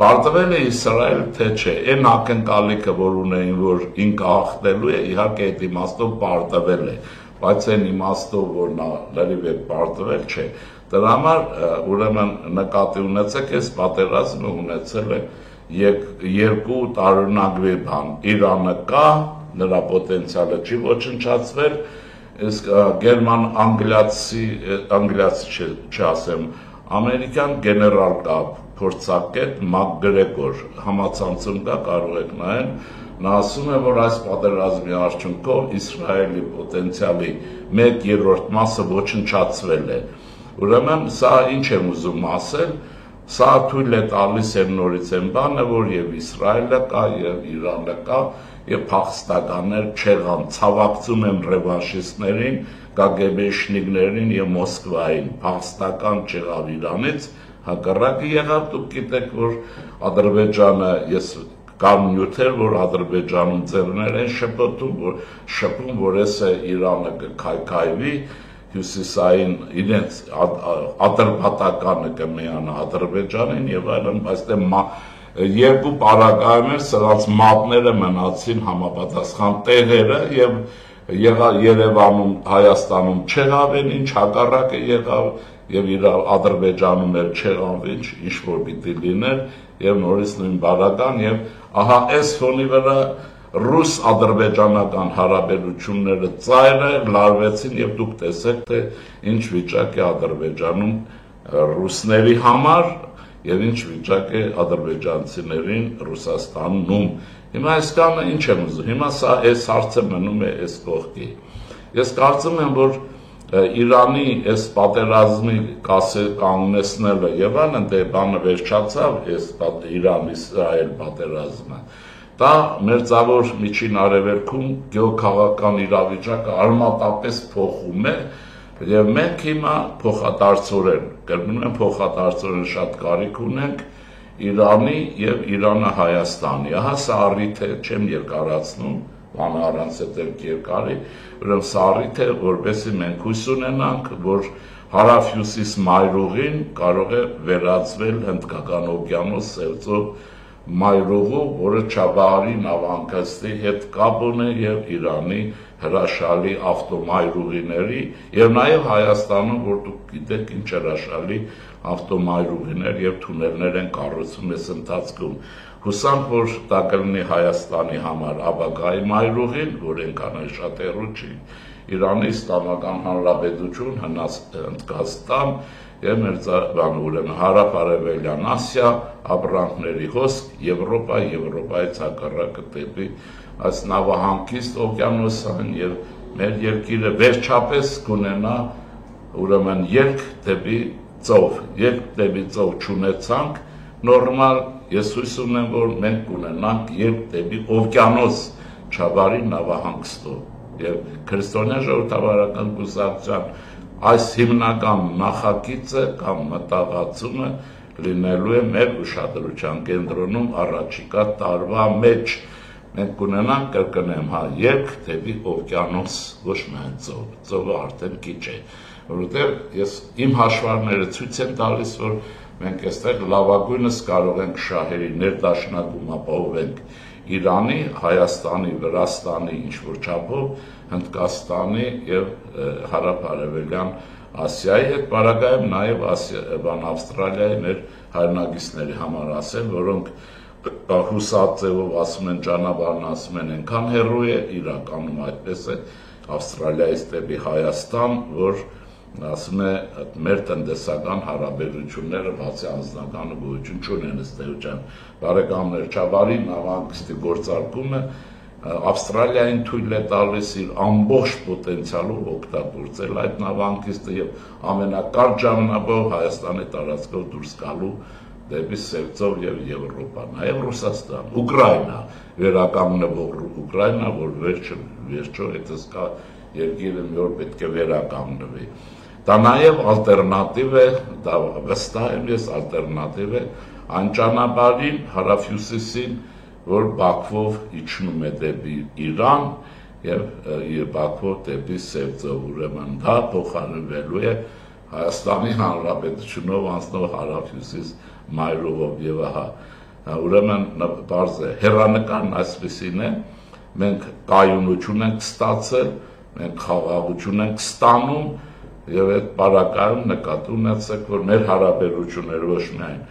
Պարտվել է Իսրայել, թե չէ, այն ակնկալիքը, որ ունեին, որ ինքը հաղթելու է, իհարկե այդ իմաստով պարտվել է, բայց այն իմաստով, որ նա լրիվ է պարտվել, չէ։ Դրա համար ուրեմն նկատի ունեցեք, այս պատերազմը ունեցել է երկու տարօրինակ բան։ Իրանը կա, նրա պոտենցիալը չի ոչնչացվել, իսկ գերման անգլիացի չասեմ, ամերիկյան գեներալ կա, փորձագետ Մակգրեգոր, համացանցում կա, կարող եք նայել, նա ասում է, որ այս պատերազմի արդյունքով Իսրայելի պոտենցիալի 1/3 մասը ոչնչացվել է։ Ուրեմն սա ինչ եմ ուզում ասել, սա թույլ է տալիս են նորից են բանը, որ եւ Իսրայելը կա, եւ Իրանը կա, եւ փախստականներ չեղան, ցավակցում են ռևանշիստներին, կագեբեշնիկներին եւ Մոսկվային, փախստական չեղավ Իրանից, հակառակը եղավ, դուք գիտեք, որ Ադրբեջանը, ես կան նյութեր, որ Ադրբեջանում ձեռներ են շփում, որ էսը Իրանը կքայքայվի, հյուսիսային իրենց ադրբատականը կմիանա Ադրբեջանին եւ այլն, բայց դե երկու պարագայում էր սրանց մատները մնացին համապատասխան տեղերը եւ Երևանում, Հայաստանում չեղավ են ինչ, հակառակը եղավ եւ Ադրբեջանում էլ չեղավ ինչ որ պիտի լիներ եւ նորից նույն բարական եւ ահա այս ֆոնի վրա ռուս-ադրբեջանական հարաբերությունները ծայրը լարվեցին եւ դուք տեսեք, թե ինչ վիճակ է Ադրբեջանում ռուսների համար եւ ինչ վիճակ է ադրբեջանցիներին Ռուսաստանում։ Հիմա այսքանը ինչ եմ ուզում, հիմա սա այս հարցը մնում է այս կողքի։ Ես կարծում եմ, որ Իրանի այս պատերազմի կանգնեցնելը եւ այլն դե բանը վերջացավ, այս Իրան-Իսրայել պատերազմը։ Դա մերձավոր միջին արևելքում գեոքաղաքական իրավիճակը արմատապես փոխում է եւ մենք հիմա փոխադարձորեն, կրկնում եմ փոխադարձորեն շատ կարիք ունենք Իրանի եւ Իրանը Հայաստանի։ Ահա սա առիթ է, չեմ երկարացնում, բանը առանց այդ երկարի, ուրեմն սա առիթ է, որովհետեւ մենք հույս ունենանք, որ հարավ-հյուսիս մայրուղին կարող է վերածվել Հնդկական օվկիանոս սելծով մայրուղու, որը Չաբահարի նավահանգստի հետ կապ ունի եւ Իրանի հրաշալի ավտոմայրուղիների եւ նաեւ Հայաստանում, որ դուք գիտեք ինչ հրաշալի ավտոմայրուղիներ եւ թունելներ են կառուցում այս ընթացքում։ Հուսանք, որ դա կլինի Հայաստանի համար ապագայի մայրուղին, որ այնքան շատ հեռու չի, Իրանի Իսլամական Հանրապետություն, Հնդկաստան եւ մերձավոր ուրեմն հարավ-արևելյան Ասիա, ապրանքների հոսք, Եվրոպա, Եվրոպայից հակառակը դեպի այս նավահանգիստ օվկիանոսային եւ մեր երկիրը վերջապես կունենա ուրեմն ելք դեպի ծով չունեցանք նորմալ, ես հույս ունեմ, որ մենք կունենանք ելք դեպի օվկիանոս Չաբահարի նավահանգստով եւ քրիստոնյա ժողովրդավարական կուսակցության այս հիմնական նախագիծը կամ մտահղացումը լինելու է մեր ուշադրության կենտրոնում առաջիկա տարվա մեջ։ Մենք կունենանք, կրկնեմ, ելք դեպի օվկիանոս, ոչ միայն ծովը արդեն քիչ է, որովհետեւ ես իմ հաշվարները ցույց են տալիս, որ մենք այստեղ լավագույնս կարող ենք շահերի ներդաշնակում ապահովենք Իրանի, Հայաստանի, Վրաստանի ինչ-որ չափով, Հնդկաստանի և հարավ-արևելյան Ասիայի հետ պարագայում նաև Ավստրալիայի մեր հայրենակիցների համար ասել, որոնք հուսածևով ասում են ճանապարհն ասում են այնքան հեռու է, իրականում այդպես է Ավստրալիայից դեպի Հայաստան, որ ասում է մեր տնտեսական հարաբերությունները բացի անձնական գոյություն չունեն ըստ էության բարեկամներ Չավարի նավահանգիստի գործարկումը Ավստրալիային թույլ է տալիս իր ամբողջ պոտենցիալով օգտագործել այդ նավահանգիստը եւ ամենակարճ ժամանակով Հայաստանի տարածքով դուրս գալու դեպի Սևծով եւ Եվրոպա, նաեւ Ռուսաստան, Ուկրաինա, վերականգնվող Ուկրաինա, որ վերջո հետս կա երկիրը մի օր պետք է վերականգնվի։ Դա նաեւ ալտերնատիվ է, դա վստահ եմ ես ալտերնատիվ է այն ճանապարհին հարավ-հյուսիսին, որ Բաքվով իջնում է դեպի Իրան եւ Բաքվով դեպի Սևծով, ուրեմն դա փոխարինվելու է Հայաստանի Հանրապետությունով անցնող հարավ-հյուսիս մայրովով եւ ուրեմն բարձ է հեռանկարն այսպեսին է, մենք կայունություն ենք ստացել, մենք խաղաղություն ենք ստանում եւ այդ բարակայում նկատի ունեցեք, որ մեր հարաբերությունները ոչ միայն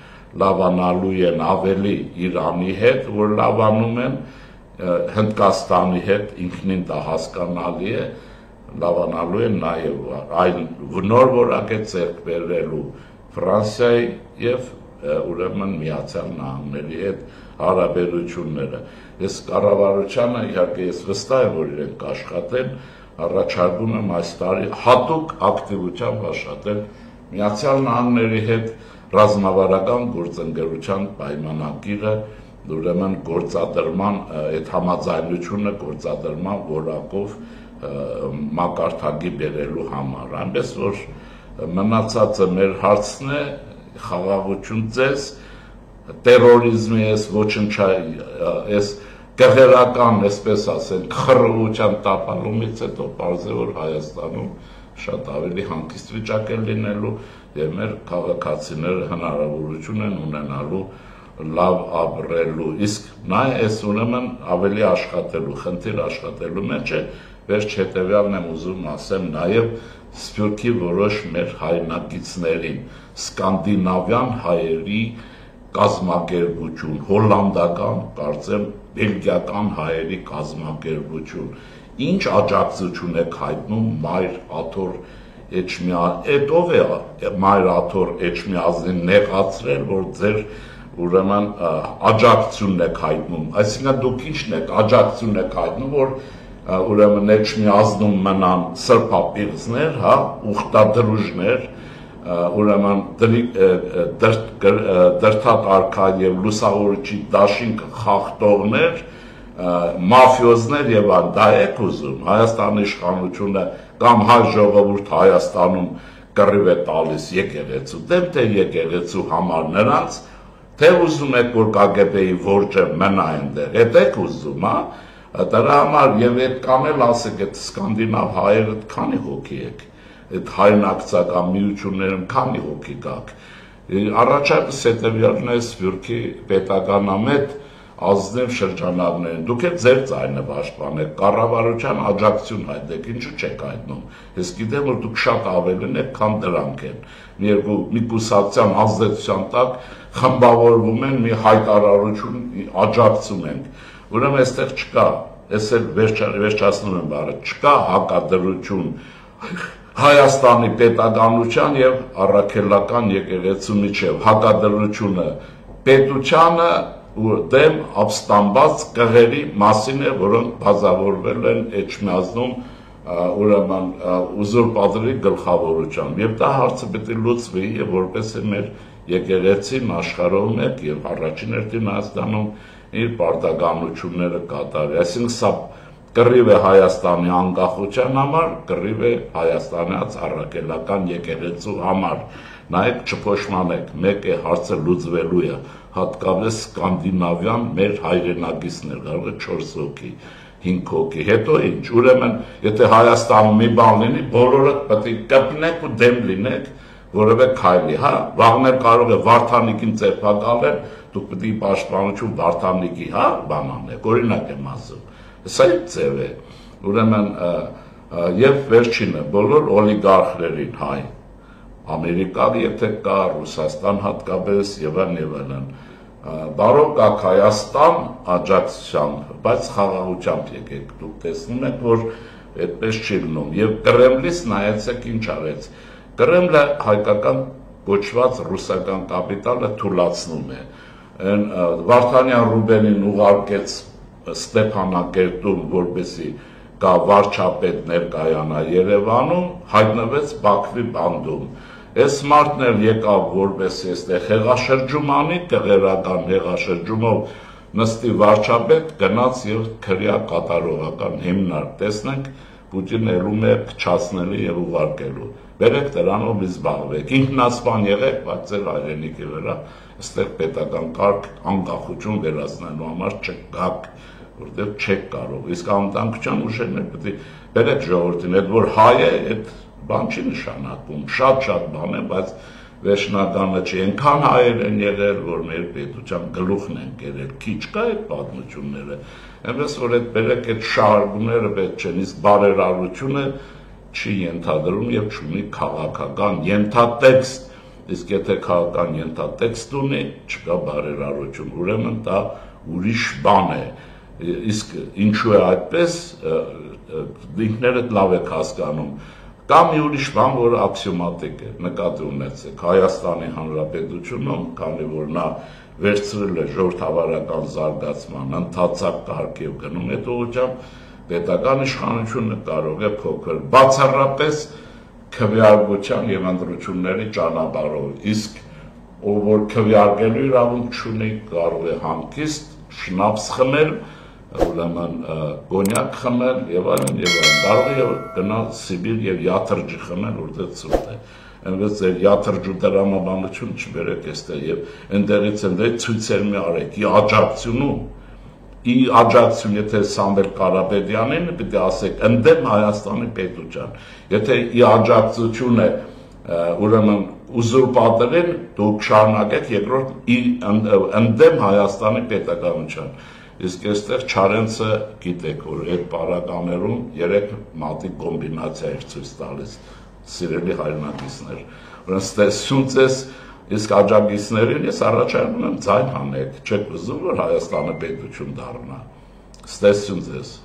լավանալու են ավելի Իրանի հետ, որ լավանում են Հնդկաստանի հետ ինքնին դա հասկանալի է, լավանալու են նաև այլ նոր որակ է ձեռք բերելու Ֆրանսիայի եւ ուրեմն Միացյալ Նահանգների հետ հարաբերությունները։ Ես կառավարությանը իհարկե ես վստահ եմ, որ իրենք կաշխատեն, առաջարկում եմ այս տարի հատուկ ակտիվությամբ աշխատել Միացյալ Նահանգների հետ ռազմավարական գործընկերության պայմանագիրը, ուրեմն գործադրման այդ համաձայնությունը գործադրման որակով մակարդակի բերելու համար, այնպես որ մնացածը մեր հարցն է, խաղաղություն ձեզ, տերորիզմի ես ոչնչայի, ես գեղերական, այսպես ասենք, խռովության տապալումից հետո պարզ է, որ Հայաստանում շատ ավելի հանգիստ վիճակ է լինելու եւ մեր քաղաքացիները հնարավորություն են ունենալու լավ ապրելու, իսկ նա էս ուրեմն ավելի աշխատելու, խնդիր աշխատելու մեջ է, վերջ հետևյալն եմ ուզում ասեմ նաև Սփյուռքի որոշ մեր հայրենակիցներին, սկանդինավյան հայերի կազմակերպություն, հոլանդական, կարծեմ, բելգիական հայերի կազմակերպություն, ինչ աջակցություն եք հայտնում Մայր Աթոր Էջմիածին, ով է Մայր Աթոր Էջմիածին նեղացրել, որ ձեր ուրեմն աջակցությունն եք հայտնում, այսինքն դուք ինչն եք աջակցություն եք հայտնում, որ ուրեմն Էջմիածնում մնան սրբապիղծներ, հա, ուխտադրուժներ, ուրեմն դրդակարգա եւ լուսավորիչի դաշինք խախտողներ, մաֆիոզներ եւ այլն, դա եք ուզում Հայաստանի իշխանությունը կամ հայ ժողովուրդ Հայաստանում կռիվ է տալիս եկեղեցու դեմ, թե եկեղեցու համար նրանց, թե ուզում եք որ KGB-ի որջը մնա այնտեղ, այդ եք ուզում, հա, դրա համար եւ այդ կանել ասեք, այդ սկանդինավ հայերը քանի հոգի եք, այդ հայրենակցական միություններում քանի հոգի կաք, առաջարկս հետեւյալն է Սփյուռքի պետականամետ ազնիվ շրջանակներին, դուք եք ձեր ձայնը պաշտպանեք, կառավարության աջակցություն հայտնեք, ինչու չեք հայտնում, ես գիտեմ, որ դուք շատ ավելին եք, քան դրանք են, մի կուսակցության ազդեցության տակ խմբավորվում են, մի հայտարարություն աջակցում ենք, ուրեմն այստեղ չկա, ես էլ վերջացնում եմ բառը, չկա հակադրություն Հայաստանի պետականության եւ առաքելական եկեղեցու միջեւ, հակադրությունը պետությանը դեմ ապստամբած կղերի մասին է, որոնք բազավորվել են Էջմիածնում ուրեմն ուզուրպատորի գլխավորությամբ եւ դա հարցը պետք է լուծվի եւ որպես է մեր եկեղեցին աշխարհում եք եւ առաջին հերթին Հայաստանում իր պարտականությունները կատարի, այսինքն սա կռիվ է Հայաստանի անկախության համար, կռիվ է Հայաստանից առաքելական եկեղեցու համար, նայեք չփոշմանեք, մեկ է հարցը լուծվելու է, հատկապես սկանդինավյան մեր հայրենակիցներ, կարող է 4 հոգի, 5 հոգի, հետո ինչ, ուրեմն, եթե Հայաստանում մի բան լինի, բոլորը պետք է կպնեք ու դեմ լինեք, որևէ քայլի, հա, վաղներ կարող է Վարդանիկին ձերբակալել, դուք պետք է պաշտպանություն Վարդանիկի, հա, բան անեք, օրինակ եմ ասում։ Սա է ձև է։ Ուրեմն եւ վերջինը բոլոր օլիգարխներին հայ Ամերիկան եթե կա, Ռուսաստան հատկապես եւ այլն բարոք կա Հայաստան աջակցությամբ, բայց խաղաղությամբ եկեք դուք տեսնում եք որ այդպես չի լինում եւ Կրեմլից նայեցեք ինչ արեց Կրեմլը հայկական կոչված ռուսական կապիտալը թուլացնում է այն Վարդանյան Ռուբենին ուղարկեց Ստեփանակերտում որպեսի կա վարչապետ ներկայանա Երևանում հայտնվեց Բաքվի բանդում Այս մարդն էլ եկավ որպեսի այստեղ հեղաշրջում անի, տեղերական հեղաշրջումով նստի վարչապետ գնաց եւ քրյա կատարողական հիմնարկ տեսնենք Պուտինը ելում է փչացնելու եւ ուղարկելու բերեք դրանով զբաղվեք ինքնասպան եղեք բայց ձեր հայրենիքի վրա այստեղ պետական կարգ անկախություն վերացնելու համար չկաք որտեղ չեք կարող իսկ անվտանգության ուժերն պետք է բերեք ժողովրդին այդ որ հայ է այդ բան չի նշանակում շատ բան է բայց վերջնականը չի այնքան հայեր են եղել որ մեր պետության գլուխն են կերել քիչ կա այդ պատմությունները այնպես որ այդ բերեք այդ շահարկումները պետք չեն իսկ բարերարությունը չի ենթադրում եւ չունի քաղաքական ենթատեքստ իսկ եթե քաղաքական ենթատեքստ ունի չկա բարերարություն ուրեմն դա ուրիշ բան է իսկ ինչու է այդպես ինքներդ լավ եք հասկանում Կա մի ուրիշ բան, որ աքսիոմատիկ է, նկատի ունեցեք Հայաստանի Հանրապետությունում, քանի որ նա վերցրել է ժողովրդավարական զարգացման ընդհանրակ կարգ եւ գնում է ուղղությամբ, պետական իշխանությունը կարող է փոքր բացառապես քվեարկության եւ ընտրությունների ճանապարհով, իսկ ով որ քվեարկելու իրավունք չունի, կարող է հանգիստ շնապս խմել ուրեմն կոնյակ խմել եւ այլն կարող է գնալ Սիբիր եւ յաթրջի խմել որտեղ ցուրտ է այնպես է յաթրջու դրամաբանություն չբերեք այստեղ եւ այնտեղից ցույցեր մի արեք ի աջակցություն եթե Սամվել Կարապետյանին պետք է ասեք ընդդեմ Հայաստանի պետության եթե ի աջակցություն է ուրեմն ուզուրպատորին դուք շարունակեք երկրորդ ընդդեմ Հայաստանի պետականության Իսկ այստեղ Չարենցը գիտեք, որ այդ պարագաներում 3 մատի կոմբինացիա էր ցույց տալիս, սիրելի հայրենակիցներ։ Ուրեմն ստեսություն ձեզ, իսկ աջակիցներին ես առաջարկում եմ ձայն հանեք, չեք ուզում, որ Հայաստանը պետություն դառնա։ Ստեսություն ձեզ։